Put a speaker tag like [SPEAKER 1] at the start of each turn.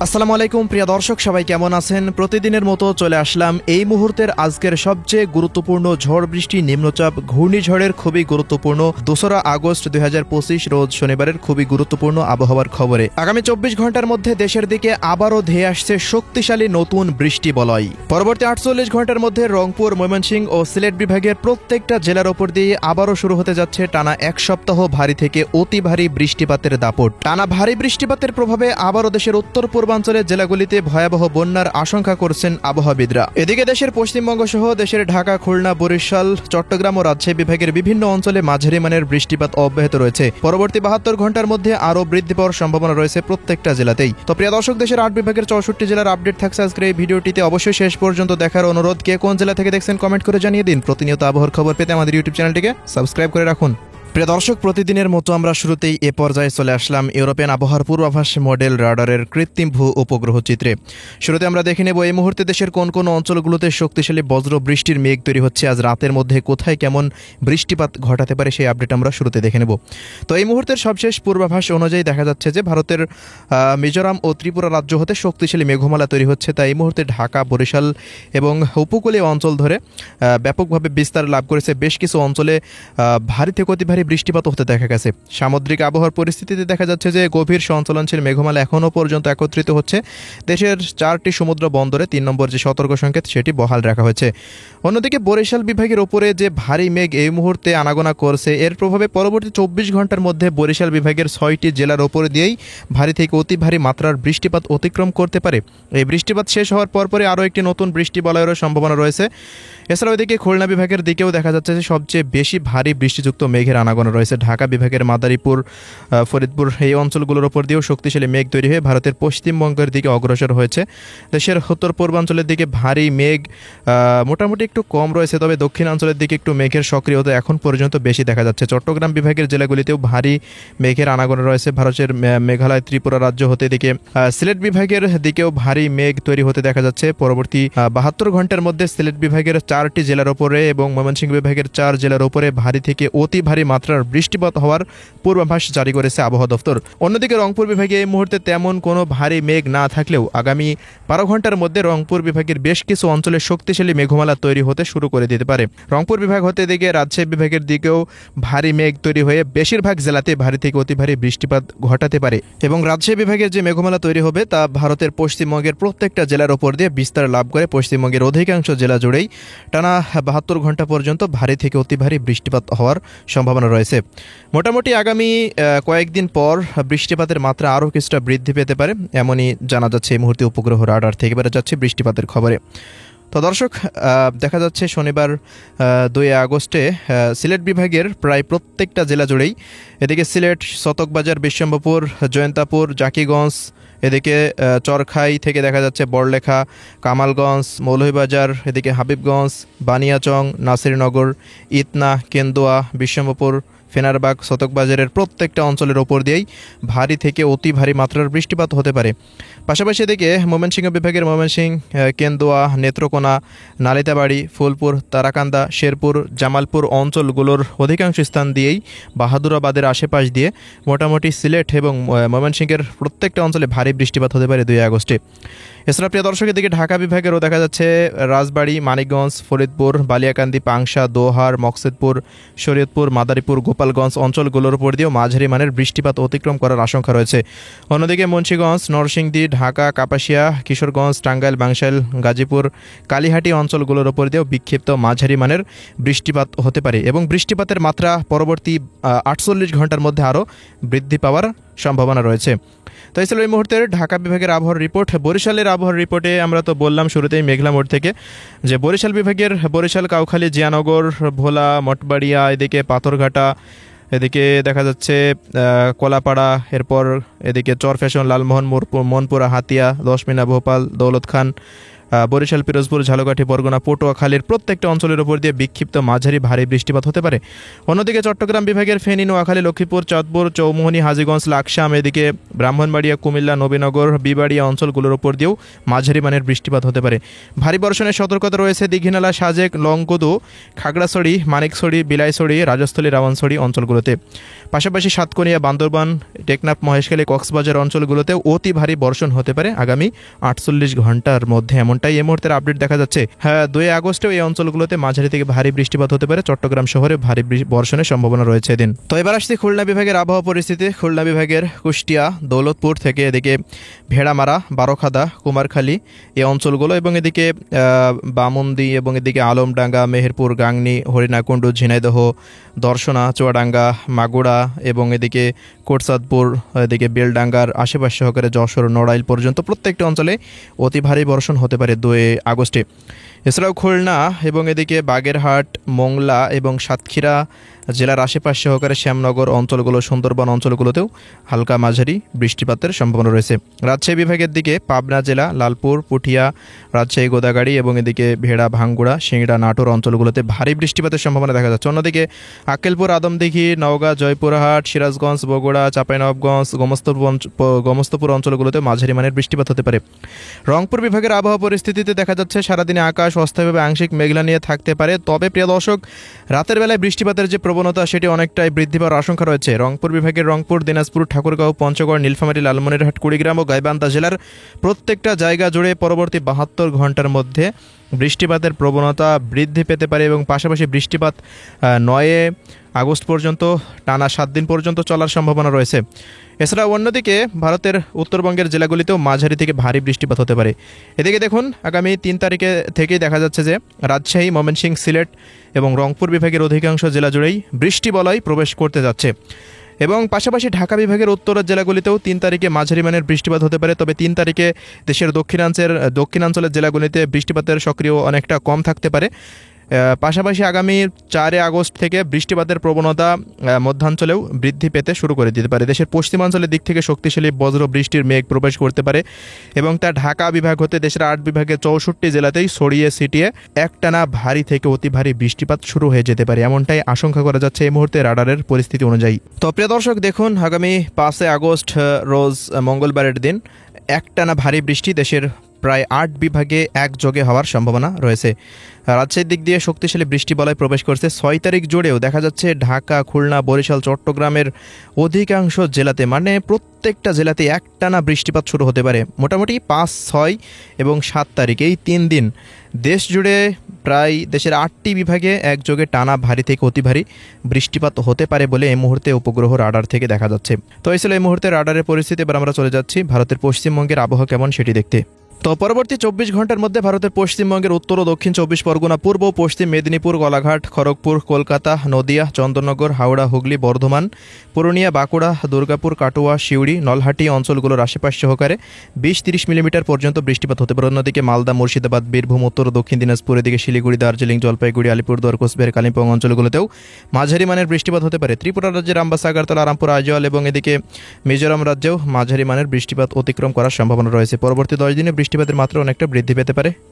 [SPEAKER 1] আসসালামু আলাইকুম প্রিয় দর্শক, সবাই কেমন আছেন? প্রতিদিনের মতো চলে আসলাম এই মুহূর্তের আজকের সবচেয়ে গুরুত্বপূর্ণ ঝড় বৃষ্টি নিম্নচাপ ঘূর্ণিঝড়ের খুবই গুরুত্বপূর্ণ 2 আগস্ট 2025 রোজ শনিবারের খুবই গুরুত্বপূর্ণ আবহাওয়ার খবরে। আগামী 24 ঘন্টার মধ্যে দেশের দিকে আবারও ধেয়ে আসছে শক্তিশালী নতুন বৃষ্টি বলয়। পরবর্তী 48 ঘন্টার মধ্যে রংপুর, ময়মনসিংহ ও সিলেট বিভাগের প্রত্যেকটা জেলার ওপর দিয়ে আবারও শুরু হতে যাচ্ছে টানা এক সপ্তাহ ভারী থেকে অতি ভারী বৃষ্টিপাতের দাপট। টানা ভারী বৃষ্টিপাতের প্রভাবে আবারও দেশের উত্তর পূর্বাঞ্চলের জেলাগুলিতে ভয়াবহ বন্যার আশঙ্কা করছেন আবহাওয়াবিদরা। এদিকে দেশের পশ্চিমবঙ্গ সহ দেশের ঢাকা, খুলনা, বরিশাল, চট্টগ্রাম ও রাজশাহী বিভাগের বিভিন্ন অঞ্চলে মাঝারি মানের বৃষ্টিপাত অব্যাহত রয়েছে। পরবর্তী 72 ঘন্টার মধ্যে আরও বৃদ্ধি পাওয়ার সম্ভাবনা রয়েছে প্রত্যেকটা জেলাতেই। তো প্রিয় দর্শক, দেশের 8 বিভাগের 64 জেলার আপডেট থাকছে আজকের এই ভিডিওটিতে। অবশ্যই শেষ পর্যন্ত দেখার অনুরোধ। কে কোন জেলা থেকে দেখছেন কমেন্ট করে জানিয়ে দিন। প্রতিনিয়ত আবহাওয়ার খবর পেতে আমাদের ইউটিউব চ্যানেলটিকে সাবস্ক্রাইব করে রাখুন। প্রিয় দর্শক, প্রতিদিনের মতো আমরা শুরুতেই এ পর্যায়ে চলে আসলাম ইউরোপিয়ান আবহাওয়ার পূর্বাভাস মডেল রাডারের কৃত্রিম ভূ উপগ্রহ চিত্রে। শুরুতে আমরা দেখে নেব এই মুহূর্তে দেশের কোন কোন অঞ্চলগুলোতে শক্তিশালী বজ্র বৃষ্টির মেঘ তৈরি হচ্ছে। আজ রাতের মধ্যে কোথায় কেমন বৃষ্টিপাত ঘটাতে পারে সেই আপডেট আমরা শুরুতে দেখে নেব। তো এই মুহূর্তের সবশেষ পূর্বাভাস অনুযায়ী দেখা যাচ্ছে যে ভারতের মিজোরাম ও ত্রিপুরা রাজ্য হতে শক্তিশালী মেঘমালা তৈরি হচ্ছে। তাই এই মুহূর্তে ঢাকা, বরিশাল এবং উপকূলীয় অঞ্চল ধরে ব্যাপকভাবে বিস্তার লাভ করেছে। বেশ কিছু অঞ্চলে ভারী থেকে অতি ভারী বৃষ্টিপাত হতে দেখা গেছে। সামুদ্রিক আবহাওয়ার পরিস্থিতিতে দেখা যাচ্ছে যে গভীর সঞ্চলনশীল মেঘমালা এখনও পর্যন্ত একত্রিত হচ্ছে। দেশের 4টি সমুদ্র বন্দরে 3 নম্বর যে সতর্ক সংকেত সেটি বহাল রাখা হয়েছে। অন্যদিকে বরিশাল বিভাগের ওপরে যে ভারী মেঘ এই মুহূর্তে আনাগোনা করছে, এর প্রভাবে পরবর্তী 24 ঘন্টার মধ্যে বরিশাল বিভাগের 6টি জেলার ওপর দিয়েই ভারী থেকে অতি ভারী মাত্রার বৃষ্টিপাত অতিক্রম করতে পারে। এই বৃষ্টিপাত শেষ হওয়ার পরপরই আরও একটি নতুন বৃষ্টি বলয়েরও সম্ভাবনা রয়েছে। এছাড়াও এদিকে খুলনা বিভাগের দিকেও দেখা যাচ্ছে যে সবচেয়ে বেশি ভারী বৃষ্টিযুক্ত মেঘের আনাগোনা রয়েছে। ঢাকা বিভাগের মাদারীপুর, ফরিদপুর এই অঞ্চলগুলোর ওপর দিয়েও শক্তিশালী মেঘ তৈরি হয়ে ভারতের পশ্চিমবঙ্গের দিকে অগ্রসর হয়েছে। দেশের উত্তর পূর্বাঞ্চলের দিকে ভারী মেঘ মোটামুটি একটু কম রয়েছে, তবে দক্ষিণাঞ্চলের দিকে একটু মেঘের সক্রিয়তা এখন পর্যন্ত বেশি দেখা যাচ্ছে। চট্টগ্রাম বিভাগের জেলাগুলিতেও ভারী মেঘের আনাগোনা রয়েছে। ভারতের মেঘালয়, ত্রিপুরা রাজ্য হতে এদিকে সিলেট বিভাগের দিকেও ভারী মেঘ তৈরি হতে দেখা যাচ্ছে। পরবর্তী 72 ঘন্টার মধ্যে সিলেট বিভাগের 4টি জেলার ওপরে এবং ময়মনসিংহ বিভাগের 4 জেলার ওপরে ভারী থেকে অতি ভারী মাত্রার বৃষ্টিপাত হওয়ার পূর্বাভাস জারি করেছে আবহাওয়া দপ্তর। অন্যদিকে রংপুর বিভাগে এই মুহূর্তে তেমন কোনো ভারী মেঘ না থাকলেও আগামী 12 ঘন্টার মধ্যে রংপুর বিভাগের বেশ কিছু অঞ্চলে শক্তিশালী মেঘমালা তৈরি হতে শুরু করে দিতে পারে। রংপুর বিভাগ হতে এদিকে রাজশাহী বিভাগের দিকেও ভারী মেঘ তৈরি হয়ে বেশিরভাগ জেলাতে ভারী থেকে অতি ভারী বৃষ্টিপাত ঘটাতে পারে এবং রাজশাহী বিভাগের যে মেঘমালা তৈরি হবে তা ভারতের পশ্চিমবঙ্গের প্রত্যেকটা জেলার ওপর দিয়ে বিস্তার লাভ করে পশ্চিমবঙ্গের অধিকাংশ জেলা জুড়েই টানা 72 ঘন্টা পর্যন্ত ভারী থেকে অতি ভারী বৃষ্টিপাত হওয়ার সম্ভাবনা রয়েছে। মোটামুটি আগামী কয়েকদিন পর বৃষ্টিপাতের মাত্রা আরও কিছুটা বৃদ্ধি পেতে পারে, এমনই জানা যাচ্ছে এই মুহূর্তে উপগ্রহ রাডার থেকে বেড়ে যাচ্ছে বৃষ্টিপাতের খবরে। তো দর্শক, দেখা যাচ্ছে শনিবার 2 আগস্টে সিলেট বিভাগের প্রায় প্রত্যেকটা জেলা জুড়েই, এদিকে সিলেট, শতকবাজার, বিশ্বম্ভরপুর, জয়ন্তাপুর, জাকিগঞ্জ, এদিকে চরখাই থেকে দেখা যাচ্ছে বড়লেখা, কামালগঞ্জ, মৌলভীবাজার, এদিকে হাবিবগঞ্জ, বানিয়াচং, নাসিরনগর, ইতনা, কেন্দুয়া, বিশ্বম্ভরপুর, ফেনারবাগ, শতকবাজারের প্রত্যেকটা অঞ্চলের ওপর দিয়েই ভারী থেকে অতি ভারী মাত্রার বৃষ্টিপাত হতে পারে। পাশাপাশি এদিকে ময়মনসিংহ বিভাগের ময়মনসিংহ, কেন্দুয়া, নেত্রকোনা, নালিতাবাড়ি, ফুলপুর, তারাকান্দা, শেরপুর, জামালপুর অঞ্চলগুলোর অধিকাংশ স্থান দিয়েই বাহাদুরাবাদের আশেপাশ দিয়ে মোটামুটি সিলেট এবং ময়মনসিংহের প্রত্যেকটা অঞ্চলে ভারী বৃষ্টিপাত হতে পারে 2 আগস্টে। এছাড়া প্রিয় দর্শকের দিকে ঢাকা বিভাগেরও দেখা যাচ্ছে রাজবাড়ী, মানিকগঞ্জ, ফরিদপুর, বালিয়াকান্দি, পাংশা, দোহার, মকসেদপুর, শরীয়তপুর, মাদারীপুর, গোপালগঞ্জ অঞ্চলগুলোর উপর দিয়েও মাঝারি মানের বৃষ্টিপাত অতিক্রম করার আশঙ্কা রয়েছে। অন্যদিকে মুন্সিগঞ্জ, নরসিংদী, ঢাকা, কাপাসিয়া, কিশোরগঞ্জ, টাঙ্গাইল, বাংশাইল, গাজীপুর, কালীহাটি অঞ্চলগুলোর উপর দিয়েও বিক্ষিপ্ত মাঝারি মানের বৃষ্টিপাত হতে পারে এবং বৃষ্টিপাতের মাত্রা পরবর্তী 48 ঘন্টার মধ্যে আরও বৃদ্ধি পাওয়ার সম্ভাবনা রয়েছে। তো এই ছিল এই মুহূর্তের ঢাকা বিভাগের আবহাওয়ার রিপোর্ট। বরিশালের আবহাওয়ার রিপোর্টে আমরা তো বললাম শুরুতেই মেঘলা মোড় থেকে যে বরিশাল বিভাগের বরিশাল, কাউখালী, জিয়ানগর, ভোলা, মঠবাড়িয়া, এদিকে পাথরঘাটা, এদিকে দেখা যাচ্ছে কলাপাড়া, এরপর এদিকে চরফ্যাশন, লালমোহন, মনপুরা, হাতিয়া, দশমিনা, ভোপাল, দৌলত খান, বরিশাল, পিরোজপুর, ঝালকাঠি, বরগুনা, পটুয়াখালীর প্রত্যেকটা অঞ্চলের উপর দিয়ে বিক্ষিপ্ত মাঝারি ভারী বৃষ্টিপাত হতে পারে। অন্যদিকে চট্টগ্রাম বিভাগের ফেনী, নোয়াখালী, লক্ষ্মীপুর, চাঁদপুর, চৌমুহনী, হাজীগঞ্জ, লাকসাম, এদিকে ব্রাহ্মণবাড়িয়া, কুমিল্লা, নবীনগর, বিবাড়িয়া অঞ্চলগুলোর উপর দিয়েও মাঝারি মানের বৃষ্টিপাত হতে পারে। ভারী বর্ষণের সতর্কতা রয়েছে দীঘিনালা, সাজেক, লংকদু, খাগড়াছড়ি, মানিকছড়ি, বিলাইছড়ি, রাজস্থলী, রাওয়ানছড়ি অঞ্চলগুলোতে। পাশাপাশি সাতকনিয়া, বান্দরবান, টেকনাফ, মহেশখালী, কক্সবাজার অঞ্চলগুলোতেও অতি ভারী বর্ষণ হতে পারে আগামী 48 ঘন্টার মধ্যে, এমনটাই এই মুহূর্তের আপডেট দেখা যাচ্ছে। হ্যাঁ, 2 আগস্টেও এই অঞ্চলগুলোতে মাঝারি থেকে ভারী বৃষ্টিপাত হতে পারে। চট্টগ্রাম শহরে ভারী বর্ষণের সম্ভাবনা রয়েছে এদিন। তো এবার আসছি খুলনা বিভাগের আবহাওয়া পরিস্থিতি। খুলনা বিভাগের কুষ্টিয়া, দৌলতপুর থেকে এদিকে ভেড়ামারা, বারোখাদা, কুমারখালী এই অঞ্চলগুলো এবং এদিকে বামন্দি এবং এদিকে আলমডাঙ্গা, মেহেরপুর, গাংনী, হরিণাকুণ্ডু, ঝিনাইদহ, দর্শনা, চুয়াডাঙ্গা, মাগুড়া এবং এদিকে কোটসাদপুর, এদিকে বেলডাঙ্গার আশেপাশ সহকারে যশোর, নড়াইল পর্যন্ত প্রত্যেকটা অঞ্চলে অতি ভারী বর্ষণ হতে পারে 2 আগস্টে। এছাড়াও খুলনা এবং এদিকে বাগেরহাট, মোংলা এবং সাতক্ষীরা জেলার আশেপাশ সহকারে শ্যামনগর অঞ্চলগুলো, সুন্দরবন অঞ্চলগুলোতেও হালকা মাঝারি বৃষ্টিপাতের সম্ভাবনা রয়েছে। রাজশাহী বিভাগের দিকে পাবনা জেলা, লালপুর, পুঠিয়া, রাজশাহী, গোদাগাড়ি এবং এদিকে ভেড়া, ভাঙ্গুড়া, সিংড়া, নাটোর অঞ্চলগুলোতে ভারী বৃষ্টিপাতের সম্ভাবনা দেখা যাচ্ছে। অন্যদিকে আক্কেলপুর, আদমদিঘি, নওগাঁ, জয়পুরহাট, সিরাজগঞ্জ, বগুড়া, চাঁপাইনবাবগঞ্জ, গোমস্তপুর অঞ্চলগুলোতে মাঝারি মানের বৃষ্টিপাত হতে পারে। রংপুর বিভাগের আবহাওয়া পরিস্থিতিতে দেখা যাচ্ছে সারাদিনে আকাশ অস্থায়ীভাবে আংশিক মেঘলা নিয়ে থাকতে পারে। তবে প্রিয় দর্শক, রাতের বেলায় বৃষ্টিপাতের যে প্রবণতা সেটি অনেকটাই বৃদ্ধি পাওয়ার আশঙ্কা রয়েছে। রংপুর বিভাগের রংপুর, দিনাজপুর, ঠাকুরগাঁও, পঞ্চগড়, নীলফামারী, লালমনিরহাট, কুড়িগ্রাম ও গাইবান্ধা জেলার প্রত্যেকটা জায়গা জুড়ে পরবর্তী 72 ঘন্টার মধ্যে বৃষ্টিপাতের প্রবণতা বৃদ্ধি পেতে পারে এবং পাশাপাশি বৃষ্টিপাত 9 আগস্ট পর্যন্ত টানা 7 দিন পর্যন্ত চলার সম্ভাবনা রয়েছে। এছাড়া অন্যদিকে ভারতের উত্তরবঙ্গের জেলাগুলিতেও মাঝারি থেকে ভারী বৃষ্টিপাত হতে পারে। এদিকে দেখুন, আগামী 3 তারিখে থেকেই দেখা যাচ্ছে যে রাজশাহী, ময়মনসিংহ, সিলেট এবং রংপুর বিভাগের অধিকাংশ জেলা জুড়েই বৃষ্টি বলয় প্রবেশ করতে যাচ্ছে এবং পাশাপাশি ঢাকা বিভাগের উত্তরের জেলাগুলিতেও 3 তারিখে মাঝারি মানের বৃষ্টিপাত হতে পারে। তবে 3 তারিখে দেশের দক্ষিণাঞ্চলের জেলাগুলিতে বৃষ্টিপাতের সক্রিয় অনেকটা কম থাকতে পারে। পাশাপাশি আগামী 4 আগস্ট থেকে বৃষ্টিপাতের প্রবণতা মধ্যাঞ্চলেও বৃদ্ধি পেতে শুরু করে দিতে পারে। দেশের পশ্চিমাঞ্চলের দিক থেকে শক্তিশালী বজ্র বৃষ্টির মেঘ প্রবেশ করতে পারে এবং তা ঢাকা বিভাগ হতে দেশের 8 বিভাগের 64 জেলাতেই ছড়িয়ে ছিটিয়ে একটানা ভারী থেকে অতি ভারী বৃষ্টিপাত শুরু হয়ে যেতে পারে, এমনটাই আশঙ্কা করা যাচ্ছে এই মুহূর্তে রাডারের পরিস্থিতি অনুযায়ী। তো প্রিয় দর্শক, দেখুন আগামী 5 আগস্ট রোজ মঙ্গলবারের দিন একটানা ভারী বৃষ্টি দেশের প্রায় 8 বিভাগে একযোগে হওয়ার সম্ভাবনা রয়েছে। রাজশাহীর দিক দিয়ে শক্তিশালী বৃষ্টি বলয় প্রবেশ করছে। 6 তারিখ জুড়েও দেখা যাচ্ছে ঢাকা, খুলনা, বরিশাল, চট্টগ্রামের অধিকাংশ জেলাতে, মানে প্রত্যেকটা জেলাতে একটানা বৃষ্টিপাত শুরু হতে পারে। মোটামুটি 5, 6 এবং 7 তারিখ এই 3 দিন দেশ জুড়ে প্রায় দেশের 8টি বিভাগে একযোগে টানা ভারী থেকে অতি ভারী বৃষ্টিপাত হতে পারে বলে এই মুহূর্তে উপগ্রহ রাডার থেকে দেখা যাচ্ছে। তো এই ছিল এই মুহূর্তে রাডারের পরিস্থিতি। এবার আমরা চলে যাচ্ছি ভারতের পশ্চিমবঙ্গের আবহাওয়া কেমন সেটি দেখতে। তো পরবর্তী 24 ঘন্টার মধ্যে ভারতের পশ্চিমবঙ্গের উত্তর ও দক্ষিণ 24 পরগনা, পূর্ব পশ্চিম মেদিনীপুর, গলাঘাট, খড়গপুর, কলকাতা, নদিয়া, চন্দননগর, হাওড়া, হুগলি, বর্ধমান, পুরুলিয়া, বাঁকুড়া, দুর্গাপুর, কাটোয়া, সিউড়ি, নলহাটি অঞ্চলগুলোর আশেপাশ সহকারে 20-30 মিলিমিটার পর্যন্ত বৃষ্টিপাত হতে পারে। অন্যদিকে মালদা, মুর্শিদাবাদ, বীরভূম, উত্তর ও দক্ষিণ দিনাজপুর, এদিকে শিলিগুড়ি, দার্জিলিং, জলপাইগুড়ি, আলিপুরদুয়ার, কোচবিহার, কালিম্পং অঞ্চলগুলোতেও মাঝারি মানের বৃষ্টিপাত হতে পারে। ত্রিপুরা রাজ্যের রামবাসা, আগরতলা, রামপুর, আইজল এবং এদিকে মিজোরাম রাজ্যেও মাঝারি মানের বৃষ্টিপাত অতিক্রম করার সম্ভাবনা রয়েছে। পরবর্তী 10 দিনে বৃষ্টিপাতের মাত্রা অনেকটা বৃদ্ধি পেতে পারে।